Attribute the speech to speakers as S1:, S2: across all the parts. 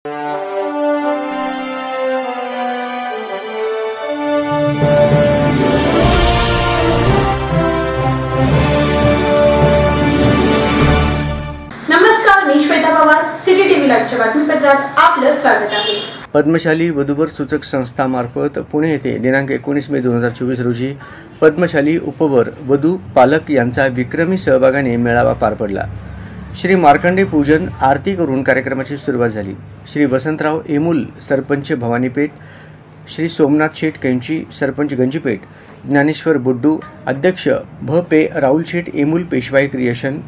S1: नमस्कार, मी Shweta Pawar, city TV लाईव्हच्या बातमीपत्रात आपलं स्वागत आहे।
S2: पद्मशाली वधूवर सूचक संस्थामार्फत पुणे येथे दिनांक 19 मे 2024 रोजी पद्मशाली उपवर वधू पालक यांचा विक्रमी सहभागाने मेळावा पार पडला। श्री मार्कंडे पूजन आरती करून कार्यक्रमाची सुरुवात झाली। श्री वसंतराव एमुल सरपंच भवानीपेठ, श्री सोमनाथ शेठ कैंची सरपंच गंजीपेठ, ज्ञानेश्वर बुड्डू अध्यक्ष भ पे राहुल शेठ एमुल पेशवाई क्रिएशन,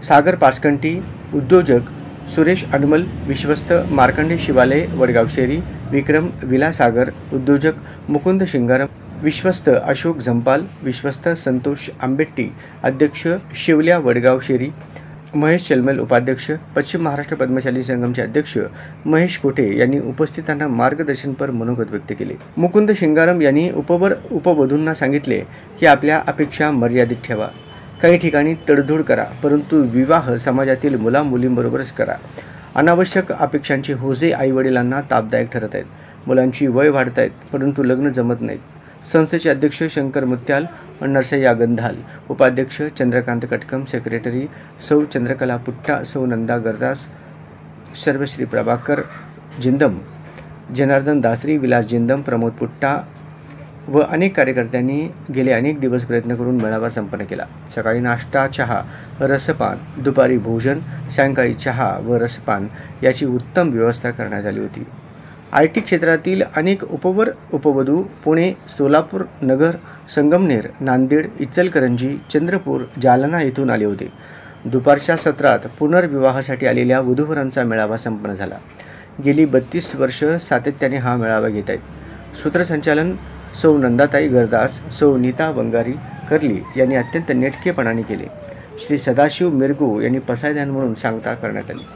S2: सागर पासकंटी उद्योजक सुरेश अनमल विश्वस्त मार्कंडे शिवालय वडगाव शेरी, विक्रम विलासागर उद्योजक मुकुंद शिंगारम विश्वस्त अशोक झंपाल विश्वस्त संतोष आंबेट्टी अध्यक्ष शिवल्या वडगाव शेरी, महेश चलमल उपाध्यक्ष, पश्चिम महाराष्ट्र पद्मशाली संगमचे अध्यक्ष महेश कोठे यांनी उपस्थितांना मार्गदर्शनपर मनोगत व्यक्त केले। मुकुंद शिंगारम यांनी उपवधूंना सांगितले की आपल्या अपेक्षा मर्यादित ठेवा, काही ठिकाणी तडजोड करा, परंतु विवाह समाजातील मुला मुलींबरोबरच करा। अनावश्यक अपेक्षांचे होजे आईवडिलांना तापदायक ठरत आहेत। मुलांची वय वाढत आहेत, परंतु लग्न जमत नाहीत। संस्थेचे अध्यक्ष शंकर मुत्याल, नरसय्या गंधाल, उपाध्यक्ष चंद्रकांत कटकम, सेक्रेटरी सौ चंद्रकला पुट्टा, सौ नंदा गरदास, सर्वश्री प्रभाकर जिंदम, जनार्दन दासरी, विलास जिंदम, प्रमोद पुट्टा व अनेक कार्यकर्त्यांनी गेले अनेक दिवस प्रयत्न करून मेळावा संपन्न केला। सकाळी नाश्ता, चहा, रसपान, दुपारी भोजन, सायंकाळी चहा व रसपान याची उत्तम व्यवस्था करण्यात आली होती। IT क्षेत्रातील अनेक उपवधू पुणे, सोलापूर, नगर, संगमनेर, नांदेड, इचलकरंजी, चंद्रपूर, जालना येथून आले होते। दुपारच्या सत्रात पुनर्विवाहासाठी आलेल्या वधूवरांचा मेळावा संपन्न झाला। गेली 32 वर्ष सातत्याने हा मेळावा घेत आहेत। सूत्रसंचालन सौ नंदाताई गरदास, सौ नीता बंगारी कर्ली यांनी अत्यंत नेटकेपणाने केले। श्री सदाशिव मिरगू यांनी पसायदान म्हणून सांगता करण्यात आली।